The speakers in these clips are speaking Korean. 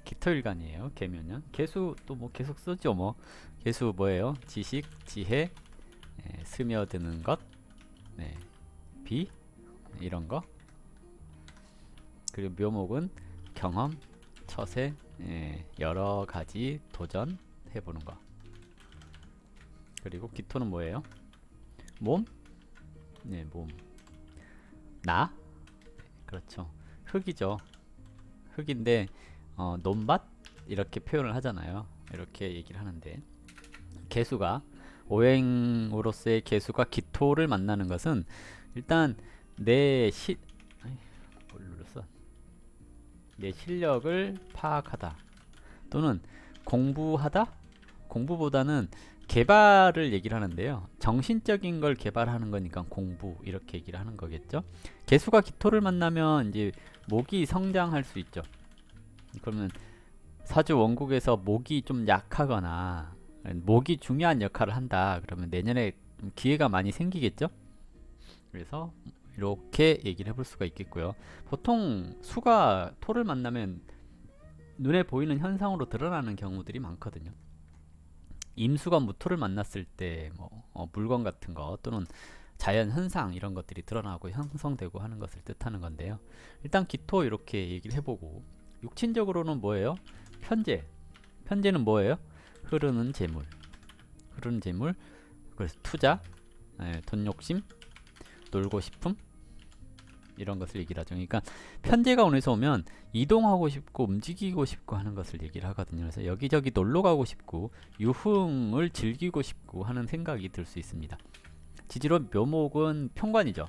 기토일간이에요. 개면은 개수 또 뭐 계속 쓰죠. 뭐 개수 뭐예요? 지식, 지혜, 스며드는 것, 비 이런 거. 그리고 묘목은 경험, 처세, 여러 가지 도전 해보는 거. 그리고 기토는 뭐예요? 몸, 몸. 나, 그렇죠. 흙이죠. 흙인데 논밭 이렇게 표현을 하잖아요. 이렇게 얘기를 하는데 개수가 오행으로서의 개수가 기토를 만나는 것은 일단 내 시, 뭘 눌렀어? 내 실력을 파악하다 또는 공부하다. 공부보다는 개발을 얘기를 하는데요. 정신적인 걸 개발하는 거니까 공부 이렇게 얘기를 하는 거겠죠. 개수가 기토를 만나면 이제 목이 성장할 수 있죠. 그러면 사주 원국에서 목이 좀 약하거나 목이 중요한 역할을 한다. 그러면 내년에 좀 기회가 많이 생기겠죠. 그래서 이렇게 얘기를 해볼 수가 있겠고요. 보통 수가 토를 만나면 눈에 보이는 현상으로 드러나는 경우들이 많거든요. 임수가 무토를 만났을 때 물건 같은 거 또는 자연 현상 이런 것들이 드러나고 형성되고 하는 것을 뜻하는 건데요. 일단 기토 이렇게 얘기를 해보고 육친적으로는 뭐예요? 편재. 편재는 뭐예요? 흐르는 재물. 흐르는 재물. 그래서 투자, 돈 욕심, 놀고 싶음 이런 것을 얘기를 하죠. 그러니까 편재가 운에서 오면 이동하고 싶고 움직이고 싶고 하는 것을 얘기를 하거든요. 그래서 여기저기 놀러 가고 싶고 유흥을 즐기고 싶고 하는 생각이 들 수 있습니다. 지지로 묘목은 편관이죠.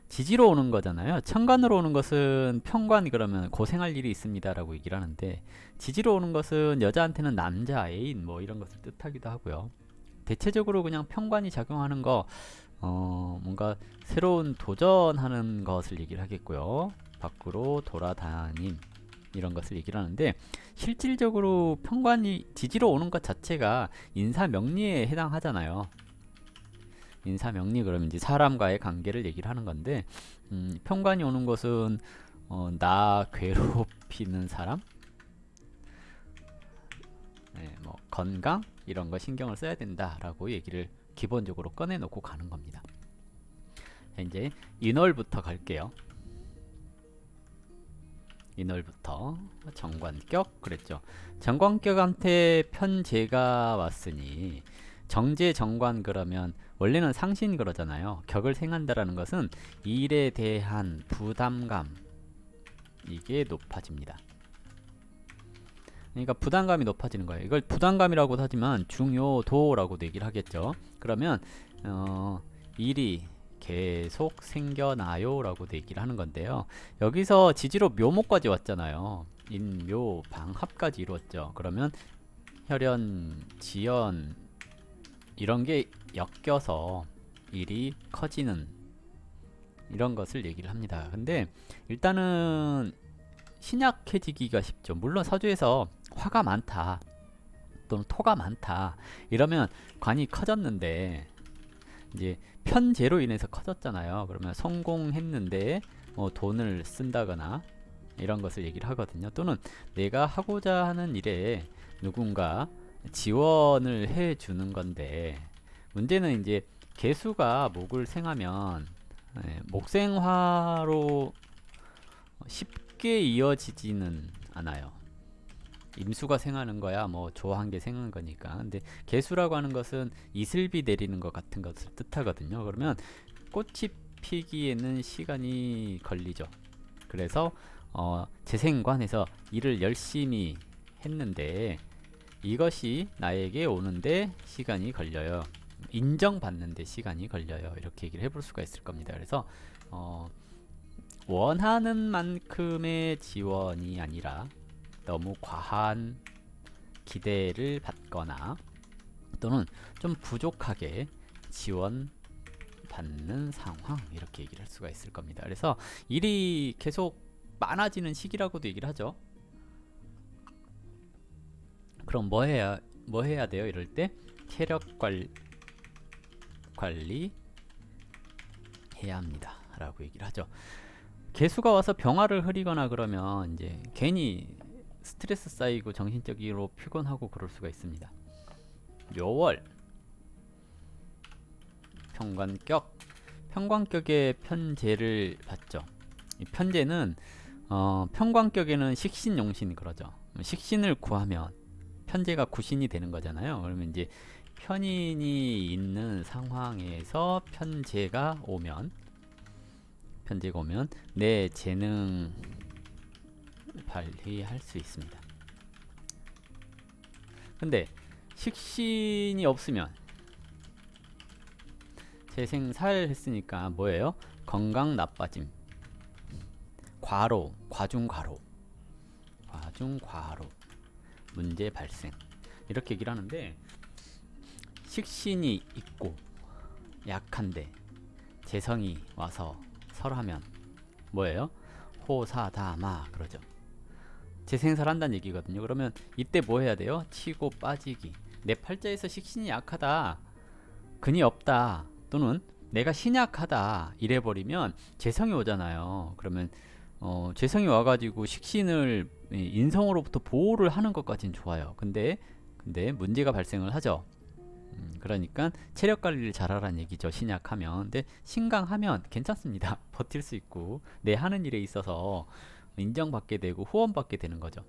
지지로 오는 거잖아요. 천간으로 오는 것은 편관 그러면 고생할 일이 있습니다 라고 얘기를 하는데 지지로 오는 것은 여자한테는 남자, 애인 뭐 이런 것을 뜻하기도 하고요. 대체적으로 그냥 편관이 작용하는 거 뭔가 새로운 도전하는 것을 얘기를 하겠고요. 밖으로 돌아다님 이런 것을 얘기를 하는데 실질적으로 편관이 지지로 오는 것 자체가 인사명리에 해당하잖아요. 인사명리 그러면 이제 사람과의 관계를 얘기를 하는 건데 편관이 오는 것은 나 괴롭히는 사람, 뭐 건강 이런 거 신경을 써야 된다라고 얘기를 기본적으로 꺼내놓고 가는 겁니다. 자, 이제 인월부터 갈게요. 인월부터 정관격 그랬죠. 정관격한테 편재가 왔으니 정제 정관 그러면 원래는 상신 그러잖아요. 격을 생한다라는 것은 일에 대한 부담감 이게 높아집니다. 그러니까 부담감이 높아지는 거예요. 이걸 부담감이라고도 하지만 중요도라고도 얘기를 하겠죠. 그러면 일이 계속 생겨나요 라고도 얘기를 하는 건데요. 여기서 지지로 묘목까지 왔잖아요. 인묘 방합까지 이루었죠. 그러면 혈연 지연 이런 게 엮여서 일이 커지는 이런 것을 얘기를 합니다. 근데 일단은 신약해지기가 쉽죠. 물론 사주에서 화가 많다 또는 토가 많다 이러면 관이 커졌는데 이제 편재로 인해서 커졌잖아요. 그러면 성공했는데 돈을 쓴다거나 이런 것을 얘기를 하거든요. 또는 내가 하고자 하는 일에 누군가 지원을 해 주는 건데 문제는 이제 개수가 목을 생하면 목생화로 쉽게 이어지지는 않아요. 임수가 생하는 거야 뭐 조한 게 생한 거니까. 근데 개수라고 하는 것은 이슬비 내리는 것 같은 것을 뜻하거든요. 그러면 꽃이 피기에는 시간이 걸리죠. 그래서 재생관해서 일을 열심히 했는데 이것이 나에게 오는데 시간이 걸려요. 인정받는데 시간이 걸려요. 이렇게 얘기를 해볼 수가 있을 겁니다. 그래서 원하는 만큼의 지원이 아니라 너무 과한 기대를 받거나 또는 좀 부족하게 지원받는 상황 이렇게 얘기를 할 수가 있을 겁니다. 그래서 일이 계속 많아지는 시기라고도 얘기를 하죠. 그럼 뭐 해야 돼요? 이럴 때 체력 관리 해야 합니다. 라고 얘기를 하죠. 개수가 와서 병화를 흐리거나 그러면 이제 괜히 스트레스 쌓이고 정신적으로 피곤하고 그럴 수가 있습니다. 묘월 평관격, 평관격의 편제를 받죠. 이 편제는 평관격에는 식신용신 그러죠. 식신을 구하면 편제가 구신이 되는 거잖아요. 그러면 이제 편인이 있는 상황에서 편제가 오면 내 재능 발휘할 수 있습니다. 근데 식신이 없으면 재생살 했으니까 뭐예요? 건강 나빠짐, 과로, 과중과로, 문제 발생 이렇게 얘기를 하는데, 식신이 있고 약한데 재성이 와서 설하면 뭐예요? 호사다마 그러죠. 재생살한다는 얘기거든요. 그러면 이때 뭐 해야 돼요? 치고 빠지기. 내 팔자에서 식신이 약하다, 근이 없다, 또는 내가 신약하다 이래버리면 재성이 오잖아요. 그러면 재성이 와가지고 식신을 인성으로부터 보호를 하는 것까지는 좋아요. 근데 문제가 발생을 하죠. 그러니까 체력 관리를 잘하라는 얘기죠. 신약하면. 근데 신강하면 괜찮습니다. 버틸 수 있고 내 하는 일에 있어서 인정받게 되고 후원받게 되는 거죠.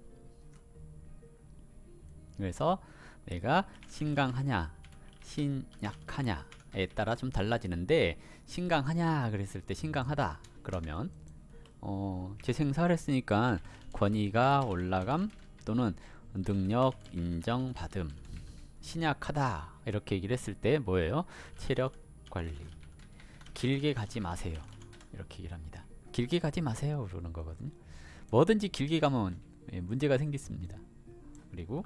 그래서 내가 신강하냐 신약하냐에 따라 좀 달라지는데, 신강하냐 그랬을 때 신강하다 그러면 재생사를 했으니까 권위가 올라감 또는 능력 인정받음. 신약하다 이렇게 얘기를 했을 때 뭐예요? 체력 관리. 길게 가지 마세요 이렇게 얘기를 합니다. 길게 가지 마세요 그러는 거거든요. 뭐든지 길게 가면 문제가 생겼습니다. 그리고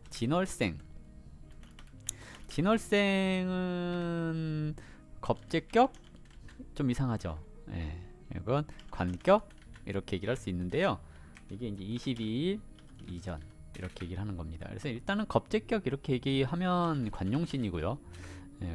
진월생. 진월생은 겁제격 좀 이상하죠. 이건 관격 이렇게 얘기를 할 수 있는데요. 이게 이제 22일 이전 이렇게 얘기를 하는 겁니다. 그래서 일단은 겁제격 이렇게 얘기하면 관용신이고요.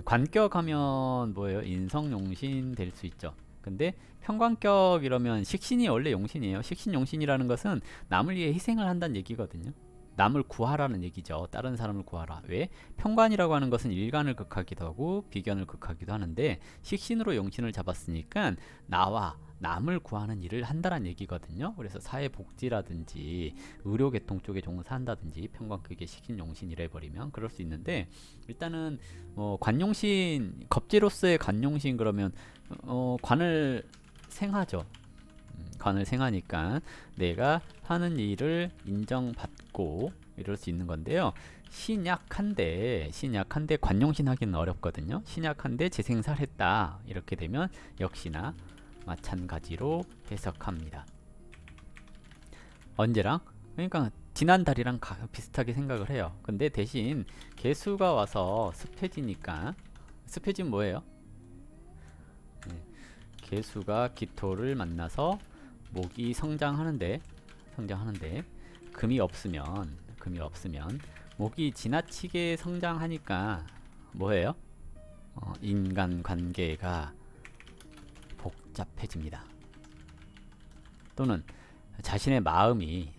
관격하면 뭐예요? 인성용신 될 수 있죠. 근데 평관격 이러면 식신이 원래 용신이에요. 식신용신이라는 것은 남을 위해 희생을 한다는 얘기거든요. 남을 구하라는 얘기죠. 다른 사람을 구하라. 왜? 평관이라고 하는 것은 일간을 극하기도 하고 비견을 극하기도 하는데, 식신으로 용신을 잡았으니까 나와 남을 구하는 일을 한다는 얘기거든요. 그래서 사회복지라든지 의료계통 쪽에 종사한다든지 평관격의 식신용신이라 해버리면 그럴 수 있는데, 일단은 관용신, 겁제로서의 관용신 그러면 관을 생하죠. 관을 생하니까 내가 하는 일을 인정받고 이럴 수 있는 건데요. 신약한데 관용신 하기는 어렵거든요. 신약한데 재생살했다 이렇게 되면 역시나 마찬가지로 해석합니다. 언제랑? 그러니까 지난달이랑 비슷하게 생각을 해요. 근데 대신 개수가 와서 습해지니까, 습해지면 뭐예요? 개수가 기토를 만나서 목이 성장하는데 금이 없으면 목이 지나치게 성장하니까 뭐예요? 인간관계가 복잡해집니다. 또는 자신의 마음이,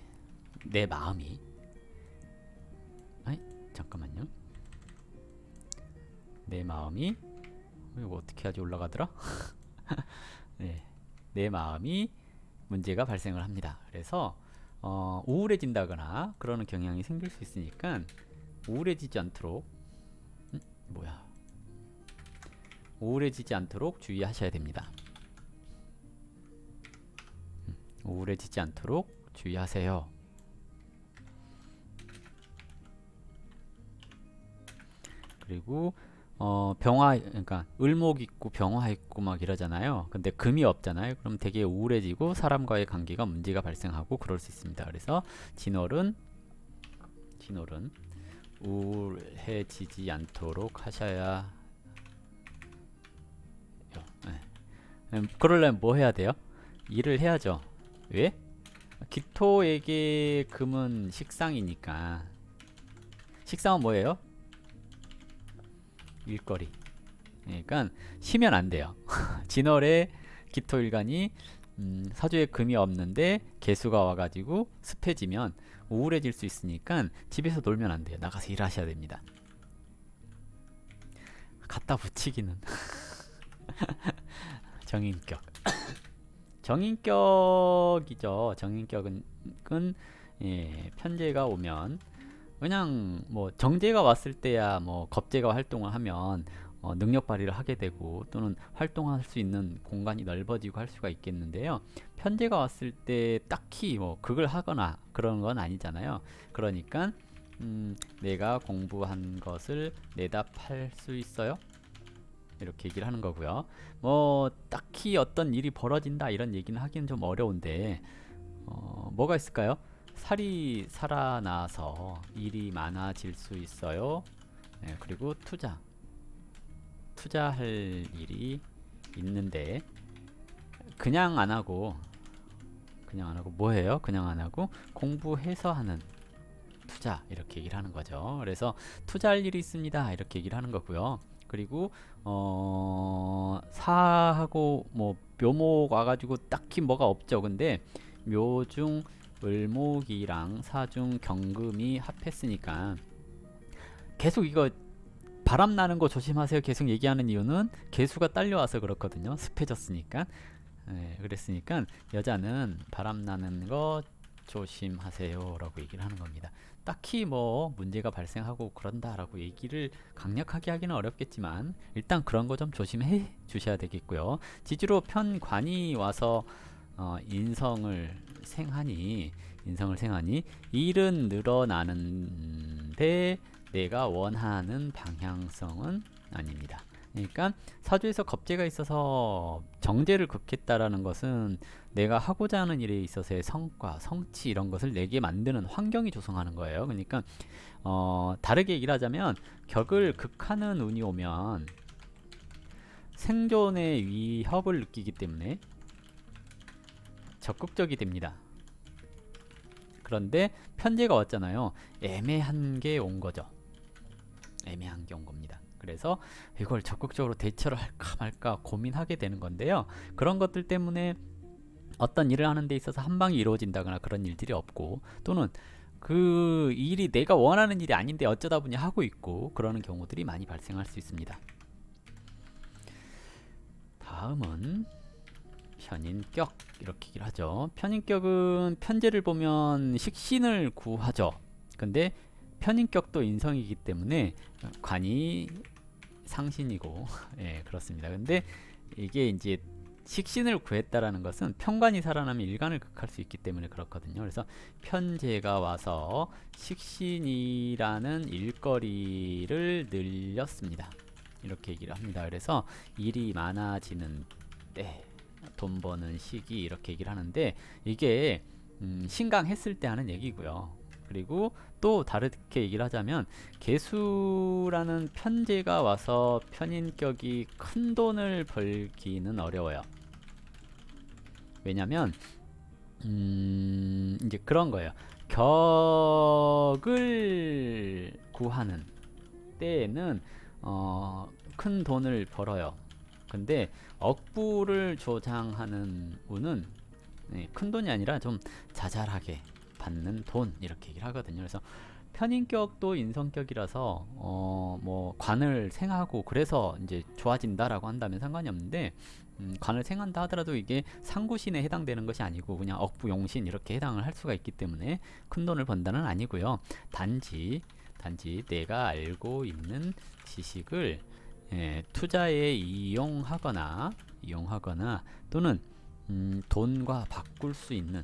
내 마음이, 잠깐만요. 내 마음이, 이거 어떻게 하지? 올라가더라? 네, 내 마음이 문제가 발생을 합니다. 그래서 우울해진다거나 그러는 경향이 생길 수 있으니까 우울해지지 않도록 우울해지지 않도록 주의하셔야 됩니다. 우울해지지 않도록 주의하세요. 그리고 병화, 그러니까 을목 있고 병화 있고 막 이러잖아요. 근데 금이 없잖아요. 그럼 되게 우울해지고 사람과의 관계가 문제가 발생하고 그럴 수 있습니다. 그래서 진월은 우울해지지 않도록 하셔야 해요. 그러려면 뭐 해야 돼요? 일을 해야죠. 왜? 기토에게 금은 식상이니까. 식상은 뭐예요? 일거리. 그러니까 쉬면 안 돼요. 진월에 기토일간이 사주에 금이 없는데 개수가 와가지고 습해지면 우울해질 수 있으니까 집에서 놀면 안 돼요. 나가서 일하셔야 됩니다. 갖다 붙이기는 정인격. 정인격이죠. 정인격은 예, 편제가 오면 그냥 뭐 정제가 왔을 때야 뭐 겁제가 활동을 하면 능력 발휘를 하게 되고 또는 활동할 수 있는 공간이 넓어지고 할 수가 있겠는데요. 편제가 왔을 때 딱히 뭐 그걸 하거나 그런 건 아니잖아요. 그러니까 내가 공부한 것을 내다 팔 수 있어요? 이렇게 얘기를 하는 거고요. 뭐 딱히 어떤 일이 벌어진다 이런 얘기는 하기는 좀 어려운데 뭐가 있을까요? 살이 살아나서 일이 많아질 수 있어요. 네, 그리고 투자할 일이 있는데 그냥 안 하고 뭐해요? 그냥 안 하고 공부해서 하는 투자 이렇게 얘기를 하는 거죠. 그래서 투자할 일이 있습니다 이렇게 얘기를 하는 거고요. 그리고 사하고 뭐 묘목 와가지고 딱히 뭐가 없죠. 근데 묘중 을목이랑 사중 경금이 합했으니까 계속 이거 바람 나는 거 조심하세요 계속 얘기하는 이유는 개수가 딸려와서 그렇거든요. 습해졌으니까. 네, 그랬으니까 여자는 바람 나는 거 조심하세요 라고 얘기를 하는 겁니다. 딱히 뭐 문제가 발생하고 그런다 라고 얘기를 강력하게 하기는 어렵겠지만 일단 그런 거 좀 조심해 주셔야 되겠고요. 지지로 편관이 와서 인성을 생하니 일은 늘어나는데 내가 원하는 방향성은 아닙니다. 그러니까 사주에서 겁재가 있어서 정제를 긋겠다라는 것은 내가 하고자 하는 일에 있어서의 성과, 성취 이런 것을 내게 만드는 환경이 조성하는 거예요. 그러니까 다르게 얘기를 하자면 격을 극하는 운이 오면 생존의 위협을 느끼기 때문에 적극적이 됩니다. 그런데 편제가 왔잖아요. 애매한 게 온 거죠. 애매한 게 온 겁니다. 그래서 이걸 적극적으로 대처를 할까 말까 고민하게 되는 건데요. 그런 것들 때문에 어떤 일을 하는 데 있어서 한 방에 이루어진다거나 그런 일들이 없고 또는 그 일이 내가 원하는 일이 아닌데 어쩌다 보니 하고 있고 그러는 경우들이 많이 발생할 수 있습니다. 다음은 편인격 이렇게 얘기를 하죠. 편인격은 편제를 보면 식신을 구하죠. 근데 편인격도 인성이기 때문에 관이 상신이고 예, 그렇습니다. 근데 이게 이제 식신을 구했다라는 것은 편관이 살아나면 일간을 극할 수 있기 때문에 그렇거든요. 그래서 편제가 와서 식신이라는 일거리를 늘렸습니다. 이렇게 얘기를 합니다. 그래서 일이 많아지는 때, 돈 버는 시기 이렇게 얘기를 하는데 이게 신강했을 때 하는 얘기고요. 그리고 또 다르게 얘기를 하자면 개수라는 편제가 와서 편인격이 큰 돈을 벌기는 어려워요. 왜냐면 이제 그런 거예요. 격을 구하는 때에는 큰 돈을 벌어요. 근데 억부를 조장하는 운은 큰 돈이 아니라 좀 자잘하게 받는 돈 이렇게 얘기를 하거든요. 그래서 편인격도 인성격이라서 뭐 관을 생하고 그래서 이제 좋아진다라고 한다면 상관이 없는데 관을 생한다 하더라도 이게 상구신에 해당되는 것이 아니고 그냥 억부용신 이렇게 해당을 할 수가 있기 때문에 큰 돈을 번다는 아니고요. 단지 내가 알고 있는 지식을 투자에 이용하거나 또는 돈과 바꿀 수 있는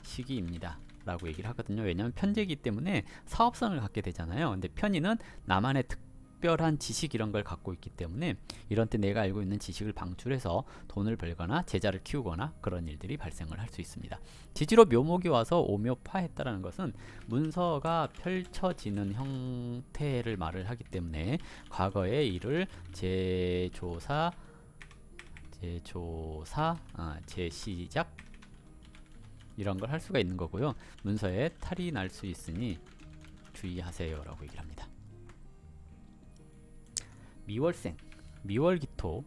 시기입니다 라고 얘기를 하거든요. 왜냐하면 편제이기 때문에 사업성을 갖게 되잖아요. 근데 편인은 나만의 특별한 지식 이런 걸 갖고 있기 때문에 이런 때 내가 알고 있는 지식을 방출해서 돈을 벌거나 제자를 키우거나 그런 일들이 발생을 할 수 있습니다. 지지로 묘목이 와서 오묘파했다라는 것은 문서가 펼쳐지는 형태를 말을 하기 때문에 과거의 일을 재조사, 재시작 이런 걸 할 수가 있는 거고요. 문서에 탈이 날 수 있으니 주의하세요 라고 얘기를 합니다. 미월생, 미월기토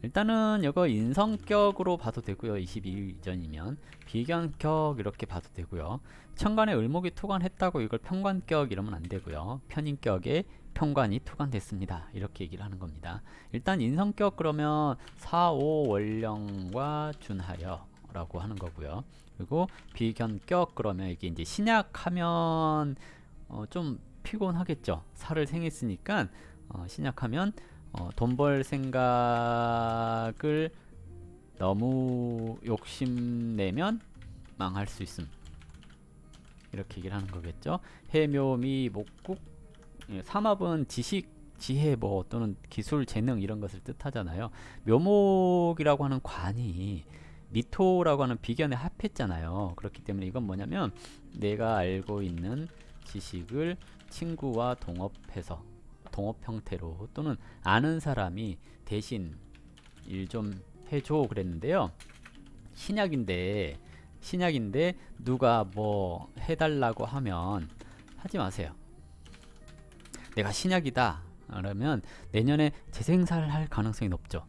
일단은 이거 인성격으로 봐도 되고요. 22일 이전이면 비견격 이렇게 봐도 되고요. 천간에 을목이 투관했다고 이걸 편관격 이러면 안 되고요. 편인격에 편관이 투관됐습니다. 이렇게 얘기를 하는 겁니다. 일단 인성격 그러면 4, 5 월령과 준하여 라고 하는 거고요. 그리고 비견격 그러면 이게 이제 신약하면 좀 피곤하겠죠. 살을 생했으니까 신약하면 돈 벌 생각을 너무 욕심내면 망할 수 있음. 이렇게 얘기를 하는 거겠죠. 해묘미 목국 삼합은 지식, 지혜 뭐 또는 기술, 재능 이런 것을 뜻하잖아요. 묘목이라고 하는 관이 미토라고 하는 비견에 합했잖아요. 그렇기 때문에 이건 뭐냐면 내가 알고 있는 지식을 친구와 동업해서 동업 형태로 또는 아는 사람이 대신 일 좀 해줘 그랬는데요. 신약인데 누가 뭐 해달라고 하면 하지 마세요. 내가 신약이다 그러면 내년에 재생산을 할 가능성이 높죠.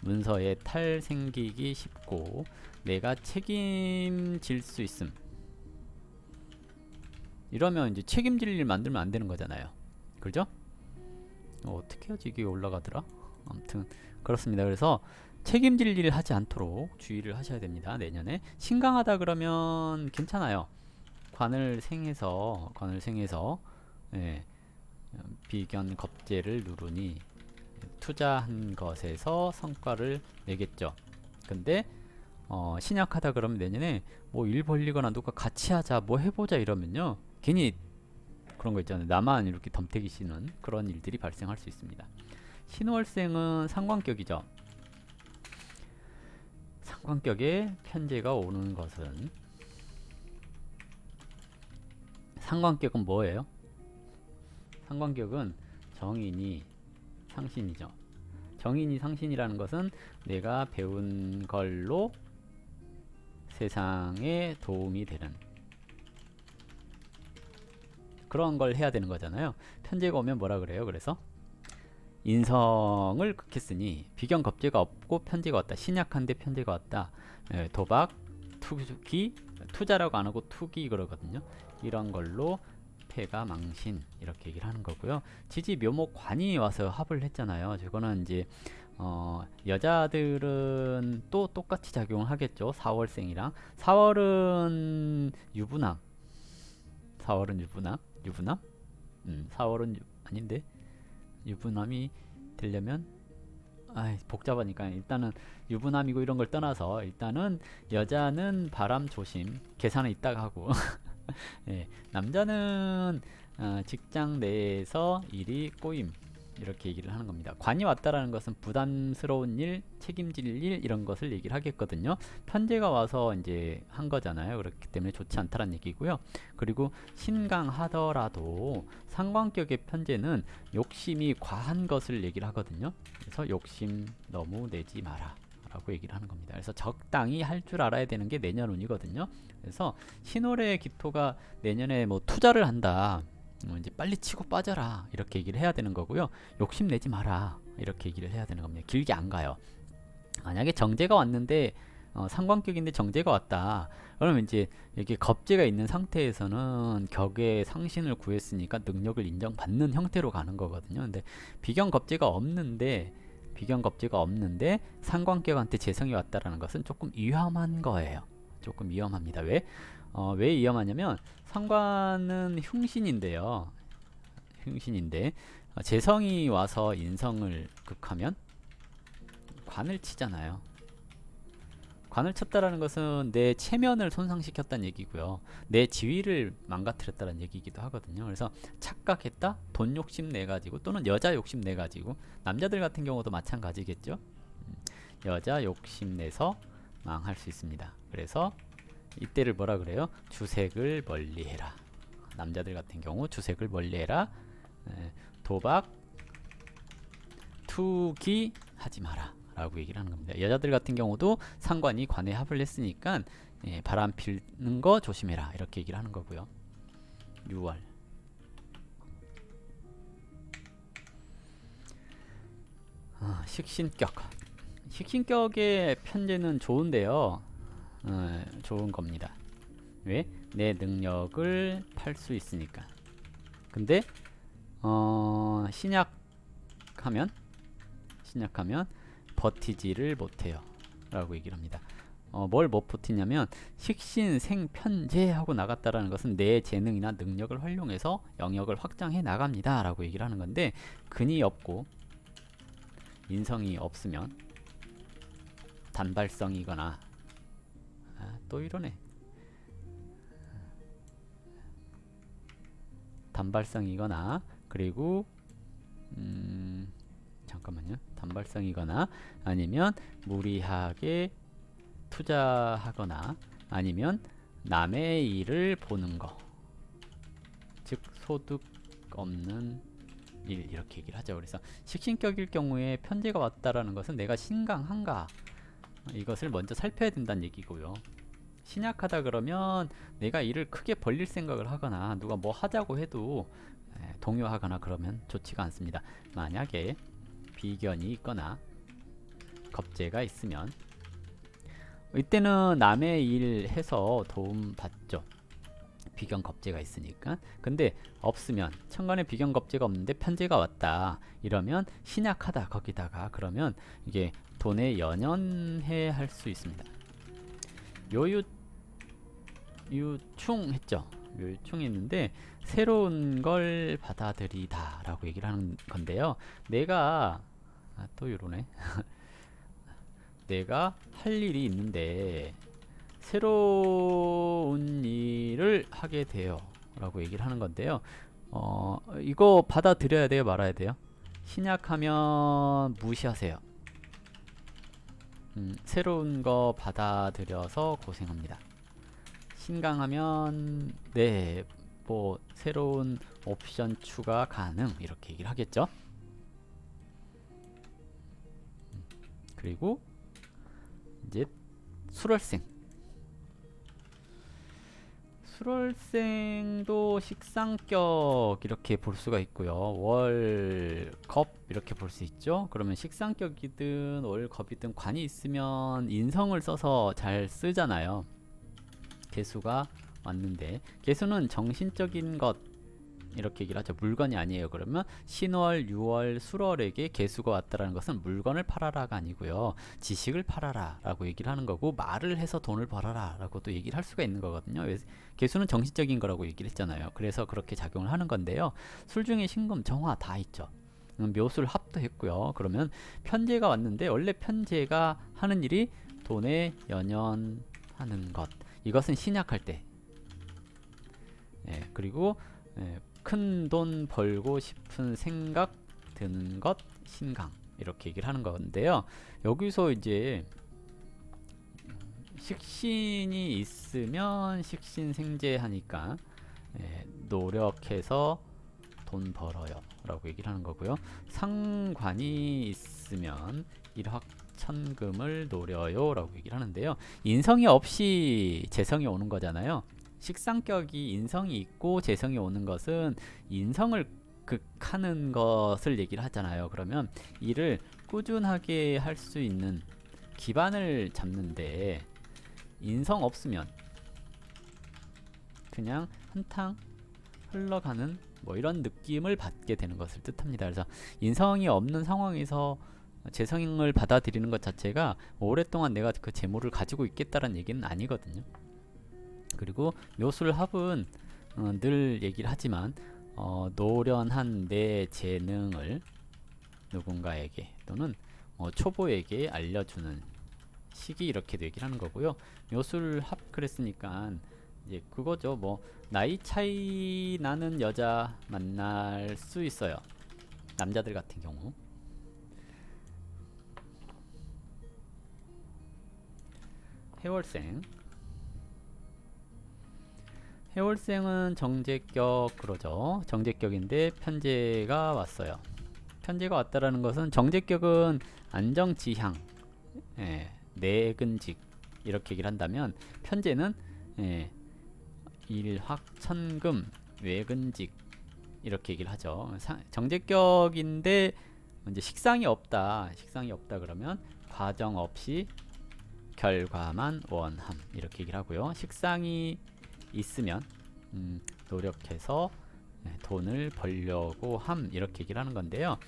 문서에 탈 생기기 쉽고 내가 책임질 수 있음. 이러면 이제 책임질 일 만들면 안 되는 거잖아요. 그죠? 어떻게 해야지 이게 올라가더라? 아무튼 그렇습니다. 그래서 책임질 일을 하지 않도록 주의를 하셔야 됩니다. 내년에 신강하다 그러면 괜찮아요. 관을 생해서 예, 비견 겁재를 누르니 투자한 것에서 성과를 내겠죠. 근데 신약하다 그러면 내년에 뭐 일 벌리거나 누가 같이 하자 뭐 해보자 이러면요 괜히 그런 거 있잖아요. 나만 이렇게 덤태기 씌는 그런 일들이 발생할 수 있습니다. 신월생은 상관격이죠. 상관격에 편제가 오는 것은 상관격은 뭐예요? 상관격은 정인이 상신이죠. 정인이 상신이라는 것은 내가 배운 걸로 세상에 도움이 되는 그런 걸 해야 되는 거잖아요. 편제가 오면 뭐라 그래요? 그래서 인성을 극했으니 비견 겁재가 없고 편제가 왔다. 신약한데 편제가 왔다. 도박, 투기, 투자라고 안 하고 투기 그러거든요. 이런 걸로 패가 망신 이렇게 얘기를 하는 거고요. 지지 묘목 관이 와서 합을 했잖아요. 저거는 이제 여자들은 또 똑같이 작용을 하겠죠. 4월생이랑 4월은 유부남 4월은 유부남? 4월은 아닌데 유부남이 되려면 복잡하니까 일단은 유부남이고 이런 걸 떠나서 일단은 여자는 바람 조심 계산은 이따가 하고 예, 남자는 직장 내에서 일이 꼬임 이렇게 얘기를 하는 겁니다. 관이 왔다라는 것은 부담스러운 일, 책임질 일 이런 것을 얘기를 하겠거든요. 편제가 와서 이제 한 거잖아요. 그렇기 때문에 좋지 않다는 얘기고요. 그리고 신강하더라도 상관격의 편제는 욕심이 과한 것을 얘기를 하거든요. 그래서 욕심 너무 내지 마라 라고 얘기를 하는 겁니다. 그래서 적당히 할 줄 알아야 되는 게 내년 운이거든요. 그래서 신월의 기토가 내년에 뭐 투자를 한다. 이제 빨리 치고 빠져라 이렇게 얘기를 해야 되는 거고요. 욕심 내지 마라 이렇게 얘기를 해야 되는 겁니다. 길게 안 가요. 만약에 정제가 왔는데 상관격인데 정제가 왔다. 그러면 이제 이렇게 겁제가 있는 상태에서는 격의 상신을 구했으니까 능력을 인정받는 형태로 가는 거거든요. 근데 비견겁제가 없는데 상관격한테 재성이 왔다라는 것은 조금 위험한 거예요. 조금 위험합니다. 왜 위험하냐면 상관은 흉신인데요. 흉신인데 재성이 와서 인성을 극하면 관을 치잖아요. 관을 쳤다라는 것은 내 체면을 손상시켰다는 얘기고요. 내 지위를 망가뜨렸다는 얘기이기도 하거든요. 그래서 착각했다? 돈 욕심 내가지고 또는 여자 욕심 내가지고 남자들 같은 경우도 마찬가지겠죠. 여자 욕심 내서 망할 수 있습니다. 그래서 이때를 뭐라 그래요? 주색을 멀리해라. 남자들 같은 경우 주색을 멀리해라. 도박, 투기 하지 마라 라고 얘기를 하는 겁니다. 여자들 같은 경우도 상관이 관에 합을 했으니까 바람 피는 거 조심해라 이렇게 얘기를 하는 거고요. 6월 식신격 식신격의 편제는 좋은데요. 좋은 겁니다. 왜? 내 능력을 팔 수 있으니까. 근데 신약하면 버티지를 못해요 라고 얘기를 합니다. 뭘 못 버티냐면 식신 생편제 하고 나갔다라는 것은 내 재능이나 능력을 활용해서 영역을 확장해 나갑니다 라고 얘기를 하는 건데, 근이 없고 인성이 없으면 단발성이거나 또 이러네. 단발성이거나, 그리고 잠깐만요. 단발성이거나 아니면 무리하게 투자하거나 아니면 남의 일을 보는 거, 즉 소득 없는 일, 이렇게 얘기를 하죠. 그래서 식신격일 경우에 편제가 왔다라는 것은 내가 신강한가, 이것을 먼저 살펴야 된다는 얘기고요. 신약하다 그러면 내가 일을 크게 벌릴 생각을 하거나 누가 뭐 하자고 해도 동요하거나 그러면 좋지가 않습니다. 만약에 비견이 있거나 겁재가 있으면 이때는 남의 일 해서 도움 받죠. 비견 겁재가 있으니까. 근데 없으면, 천간에 비견 겁재가 없는데 편제가 왔다 이러면 신약하다 거기다가, 그러면 이게 돈에 연연해 할 수 있습니다. 묘유충 했죠. 묘유충이 있는데 새로운 걸 받아들이다 라고 얘기를 하는 건데요. 내가 또 이러네. 내가 할 일이 있는데 새로운 일을 하게 돼요 라고 얘기를 하는 건데요. 이거 받아들여야 돼요, 말아야 돼요? 신약하면 무시하세요. 새로운 거 받아들여서 고생합니다. 신강하면 네, 뭐 새로운 옵션 추가 가능, 이렇게 얘기를 하겠죠. 그리고 이제 수월생도 식상격 이렇게 볼 수가 있고요. 월겁 이렇게 볼 수 있죠. 그러면 식상격이든 월겁이든 관이 있으면 인성을 써서 잘 쓰잖아요. 개수가 왔는데, 개수는 정신적인 것 이렇게 얘기를 하죠. 물건이 아니에요. 그러면 신월, 유월, 술월에게 개수가 왔다라는 것은 물건을 팔아라가 아니고요. 지식을 팔아라 라고 얘기를 하는 거고, 말을 해서 돈을 벌어라 라고 또 얘기를 할 수가 있는 거거든요. 개수는 정신적인 거라고 얘기를 했잖아요. 그래서 그렇게 작용을 하는 건데요. 술 중에 신금, 정화 다 있죠. 묘술 합도 했고요. 그러면 편제가 왔는데, 원래 편제가 하는 일이 돈에 연연하는 것, 이것은 신약할 때. 그리고 큰 돈 벌고 싶은 생각 드는 것, 신강, 이렇게 얘기를 하는 건데요. 여기서 이제 식신이 있으면 식신생재하니까 노력해서 돈 벌어요 라고 얘기를 하는 거고요. 상관이 있으면 일확천금을 노려요 라고 얘기를 하는데요. 인성이 없이 재성이 오는 거잖아요. 식상격이 인성이 있고 재성이 오는 것은 인성을 극하는 것을 얘기를 하잖아요. 그러면 일을 꾸준하게 할 수 있는 기반을 잡는데, 인성 없으면 그냥 한탕 흘러가는 뭐 이런 느낌을 받게 되는 것을 뜻합니다. 그래서 인성이 없는 상황에서 재성을 받아들이는 것 자체가 오랫동안 내가 그 재물을 가지고 있겠다는 얘기는 아니거든요. 그리고 묘술합은 늘 얘기를 하지만 노련한 내 재능을 누군가에게 또는 초보에게 알려주는 시기, 이렇게도 얘기를 하는 거고요. 묘술합 그랬으니까 이제 그거죠. 뭐 나이 차이 나는 여자 만날 수 있어요. 남자들 같은 경우. 해월생은 정제격 그러죠. 정제격인데 편제가 왔어요. 편제가 왔다라는 것은, 정제격은 안정지향, 내근직 이렇게 얘기를 한다면, 편제는 일확천금, 외근직 이렇게 얘기를 하죠. 정제격인데 이제 식상이 없다 그러면 과정 없이 결과만 원함 이렇게 얘기를 하고요. 식상이 있으면 노력해서 돈을 벌려고 함 이렇게 얘기를 하는 건데요.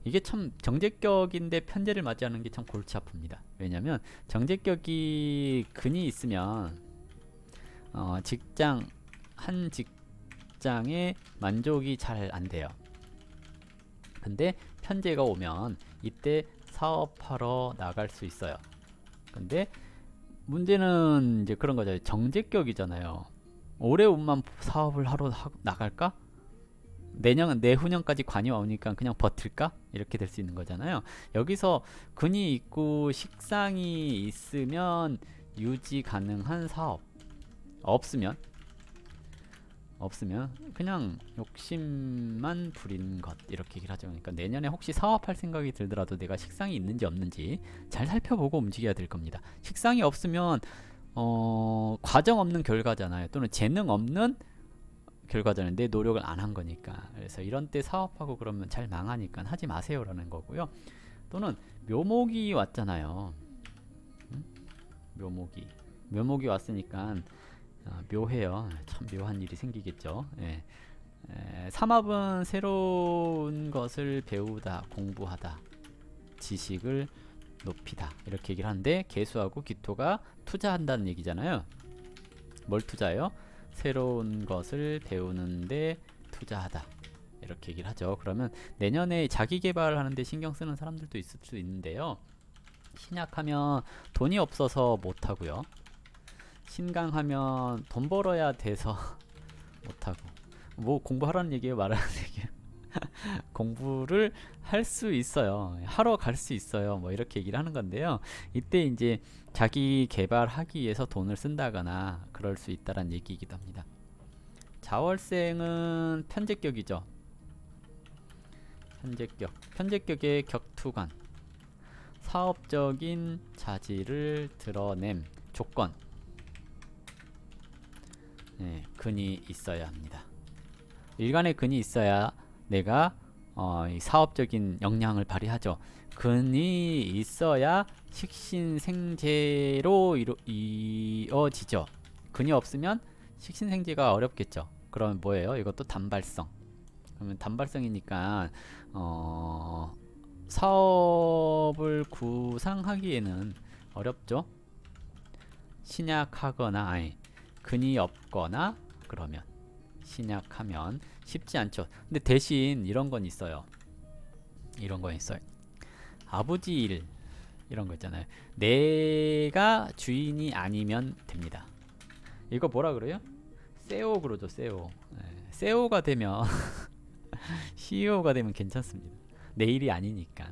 이게 참 정제격인데 편제를 맞이하는 게 참 골치 아픕니다. 왜냐면 정제격이 근이 있으면 직장 한 직장에 만족이 잘 안 돼요. 근데 편제가 오면 이때 사업하러 나갈 수 있어요. 근데 문제는 이제 그런 거죠. 정제격이잖아요. 올해 옷만 사업을 하러 나갈까? 내후년까지 관이 오니까 그냥 버틸까? 이렇게 될 수 있는 거잖아요. 여기서 근이 있고 식상이 있으면 유지 가능한 사업, 없으면 그냥 욕심만 부린 것 이렇게 얘기를 하죠. 그러니까 내년에 혹시 사업할 생각이 들더라도 내가 식상이 있는지 없는지 잘 살펴보고 움직여야 될 겁니다. 식상이 없으면 과정 없는 결과잖아요. 또는 재능 없는 결과잖아요. 내 노력을 안 한 거니까. 그래서 이런 때 사업하고 그러면 잘 망하니까 하지 마세요라는 거고요. 또는 묘목이 왔잖아요. 묘목이 왔으니까 묘해요. 참 묘한 일이 생기겠죠. 예. 삼합은 새로운 것을 배우다, 공부하다, 지식을 높이다 이렇게 얘기를 하는데 개수하고 기토가 투자한다는 얘기잖아요. 뭘 투자해요? 새로운 것을 배우는데 투자하다 이렇게 얘기를 하죠. 그러면 내년에 자기 개발하는데 신경 쓰는 사람들도 있을 수 있는데요. 신약하면 돈이 없어서 못하고요. 신강하면 돈 벌어야 돼서 못하고. 뭐 공부하라는 얘기예요? 말하는 얘기예요? 공부를 할 수 있어요. 하러 갈 수 있어요. 뭐 이렇게 얘기를 하는 건데요. 이때 이제 자기 개발하기 위해서 돈을 쓴다거나 그럴 수 있다는 얘기이기도 합니다. 자월생은 편제격이죠. 편제격의 격투관. 사업적인 자질을 드러냄 조건. 네, 근이 있어야 합니다. 일간의 근이 있어야 내가 이 사업적인 역량을 발휘하죠. 근이 있어야 식신생재로 이어지죠. 근이 없으면 식신생재가 어렵겠죠. 그러면 뭐예요? 이것도 단발성. 그러면 단발성이니까 사업을 구상하기에는 어렵죠. 신약하거나 근이 없거나 그러면 신약하면 쉽지 않죠. 근데 대신 이런 건 있어요. 아버지 일 이런 거 있잖아요. 내가 주인이 아니면 됩니다. 이거 뭐라 그래요? 세오 그러죠. 세오가 되면 CEO가 되면 괜찮습니다. 내 일이 아니니까.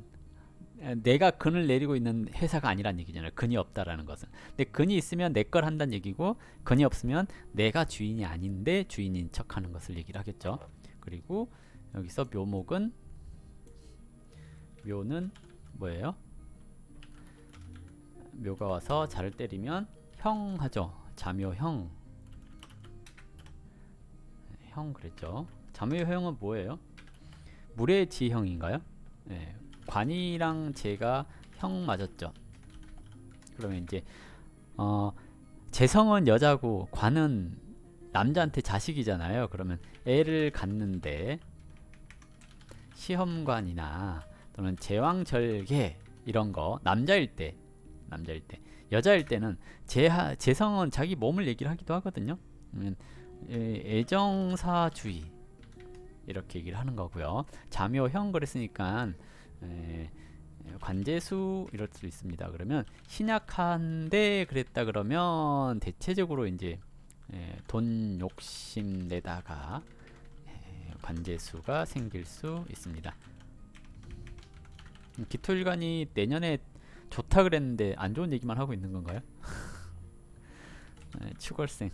내가 근을 내리고 있는 회사가 아니란 얘기잖아요. 근이 없다라는 것은. 근데 근이 있으면 내 걸 한다는 얘기고, 근이 없으면 내가 주인이 아닌데 주인인 척하는 것을 얘기를 하겠죠. 그리고 여기서 묘는 뭐예요? 묘가 와서 자를 때리면 형 하죠. 자묘형. 형 그랬죠. 자묘형은 뭐예요? 물의 지형인가요? 네. 관이랑 제가 형 맞았죠. 그러면 이제 재성은 여자고 관은 남자한테 자식이잖아요. 그러면 애를 갖는데 시험관이나 또는 제왕절개 이런 거 남자일 때 여자일 때는 재성은 자기 몸을 얘기를 하기도 하거든요. 그러면 애정사주의 이렇게 얘기를 하는 거고요. 자묘형 그랬으니까 관제수 이럴 수 있습니다. 그러면 신약한데 그랬다 그러면 대체적으로 이제 돈 욕심 내다가 관제수가 생길 수 있습니다. 기토일간이 내년에 좋다 그랬는데 안 좋은 얘기만 하고 있는 건가요? 추걸생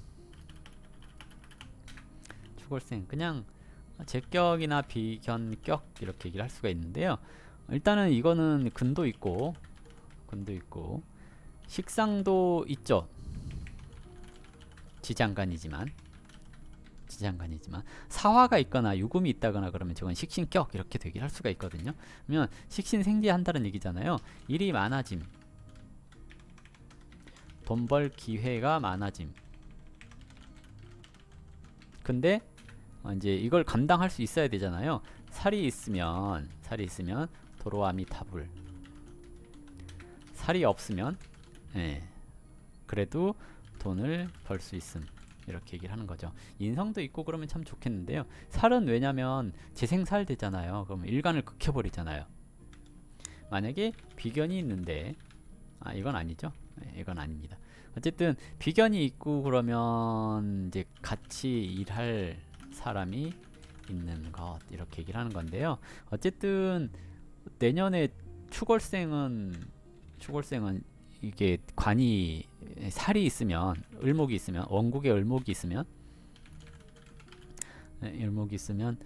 그냥 제격이나 비견격 이렇게 얘기를 할 수가 있는데요. 일단은 이거는 근도 있고 식상도 있죠. 지장간이지만 사화가 있거나 유금이 있다거나 그러면 저건 식신격 이렇게 되게 할 수가 있거든요. 그러면 식신생재한다는 얘기잖아요. 일이 많아짐 돈 벌 기회가 많아짐. 근데 이제 이걸 감당할 수 있어야 되잖아요. 살이 있으면 도로아미 타불. 살이 없으면 예, 그래도 돈을 벌 수 있음. 이렇게 얘기를 하는 거죠. 인성도 있고 그러면 참 좋겠는데요. 살은 왜냐면 재생살 되잖아요. 그러면 일간을 극혀버리잖아요. 만약에 비견이 있는데 이건 아니죠. 이건 아닙니다. 어쨌든 비견이 있고 그러면 이제 같이 일할 사람이 있는 것 이렇게 얘기를 하는 건데요. 어쨌든 내년에 추골생은 이게 관이 살이 있으면 을목이 있으면 원국에 을목이 있으면 을목이 있으면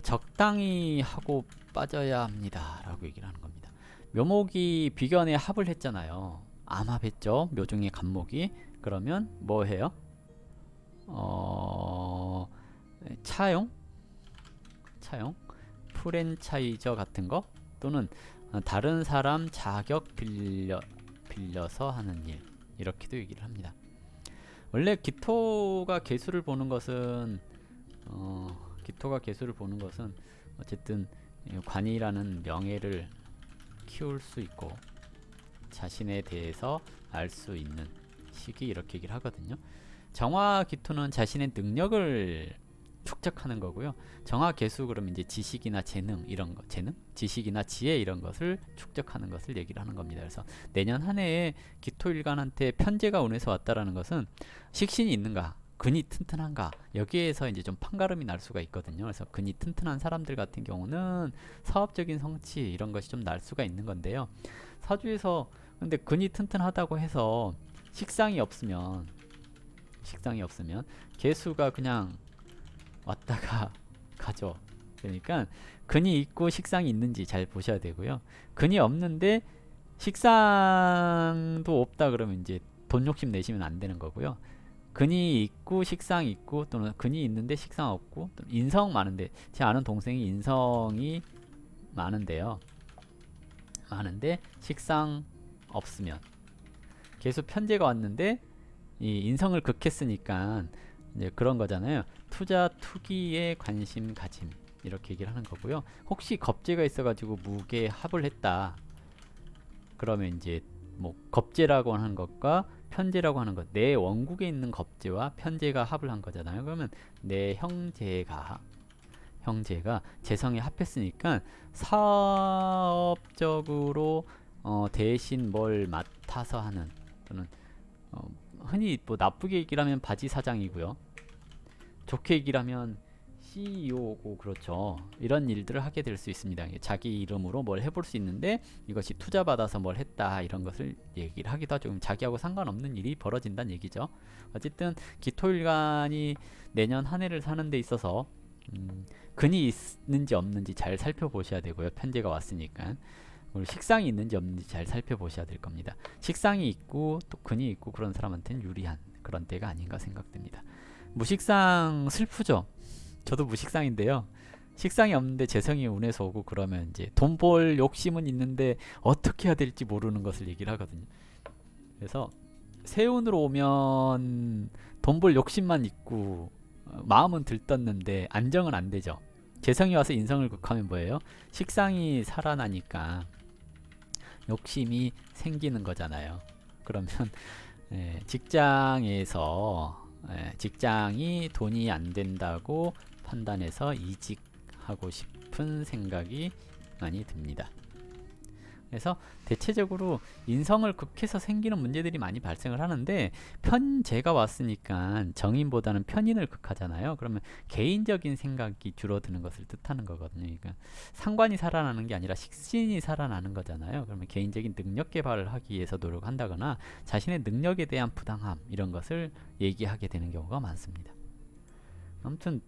적당히 하고 빠져야 합니다 라고 얘기를 하는 겁니다. 묘목이 비견에 합을 했잖아요. 암합했죠. 묘중의 간목이. 그러면 뭐 해요? 차용 프랜차이저 같은 거 또는 다른 사람 자격 빌려서 하는 일 이렇게도 얘기를 합니다. 원래 기토가 개수를 보는 것은 어쨌든 관이라는 명예를 키울 수 있고 자신에 대해서 알 수 있는 시기 이렇게 얘기를 하거든요. 정화 기토는 자신의 능력을 축적하는 거고요. 정화 개수 그러면 이제 지식이나 재능 이런 거, 지식이나 지혜 이런 것을 축적하는 것을 얘기를 하는 겁니다. 그래서 내년 한 해에 기토일간한테 편제가 운에서 왔다라는 것은 식신이 있는가, 근이 튼튼한가 여기에서 이제 좀 판가름이 날 수가 있거든요. 그래서 근이 튼튼한 사람들 같은 경우는 사업적인 성취 이런 것이 좀 날 수가 있는 건데요. 사주에서 근데 근이 튼튼하다고 해서 식상이 없으면 개수가 그냥 왔다가 가죠. 그러니까 근이 있고 식상이 있는지 잘 보셔야 되고요. 근이 없는데 식상도 없다 그러면 이제 돈 욕심 내시면 안 되는 거고요. 근이 있고 식상이 있고 또는 근이 있는데 식상 없고 인성 많은데 제 아는 동생이 인성이 많은데요. 많은데 식상 없으면 계수 편제가 왔는데 이 인성을 극했으니까 이제 그런 거잖아요. 투자 투기에 관심 가짐 이렇게 얘기를 하는 거고요. 혹시 겁재가 있어가지고 무게 합을 했다. 그러면 이제 뭐 겁재라고 하는 것과 편제라고 하는 것, 내 원국에 있는 겁재와 편제가 합을 한 거잖아요. 그러면 내 형제가 재성에 합했으니까 사업적으로 대신 뭘 맡아서 하는 또는 흔히 뭐 나쁘게 얘기하면 바지 사장이고요. 좋게 얘기하면 CEO고 그렇죠. 이런 일들을 하게 될 수 있습니다. 자기 이름으로 뭘 해볼 수 있는데 이것이 투자 받아서 뭘 했다 이런 것을 얘기를 하기도 하죠. 자기하고 상관없는 일이 벌어진다는 얘기죠. 어쨌든 기토일간이 내년 한 해를 사는 데 있어서 근이 있는지 없는지 잘 살펴보셔야 되고요. 편제가 왔으니까. 그리고 식상이 있는지 없는지 잘 살펴보셔야 될 겁니다. 식상이 있고 또 근이 있고 그런 사람한테는 유리한 그런 때가 아닌가 생각됩니다. 무식상 슬프죠. 저도 무식상인데요. 식상이 없는데 재성이 운에서 오고 그러면 이제 돈 벌 욕심은 있는데 어떻게 해야 될지 모르는 것을 얘기를 하거든요. 그래서 세운으로 오면 돈 벌 욕심만 있고 마음은 들떴는데 안정은 안 되죠. 재성이 와서 인성을 극하면 뭐예요? 식상이 살아나니까 욕심이 생기는 거잖아요. 그러면 직장에서 직장이 돈이 안 된다고 판단해서 이직하고 싶은 생각이 많이 듭니다. 그래서 대체적으로 인성을 극해서 생기는 문제들이 많이 발생을 하는데 편제가 왔으니까 정인보다는 편인을 극하잖아요. 그러면 개인적인 생각이 줄어드는 것을 뜻하는 거거든요. 그러니까 상관이 살아나는 게 아니라 식신이 살아나는 거잖아요. 그러면 개인적인 능력 개발을 하기 위해서 노력한다거나 자신의 능력에 대한 부당함 이런 것을 얘기하게 되는 경우가 많습니다. 아무튼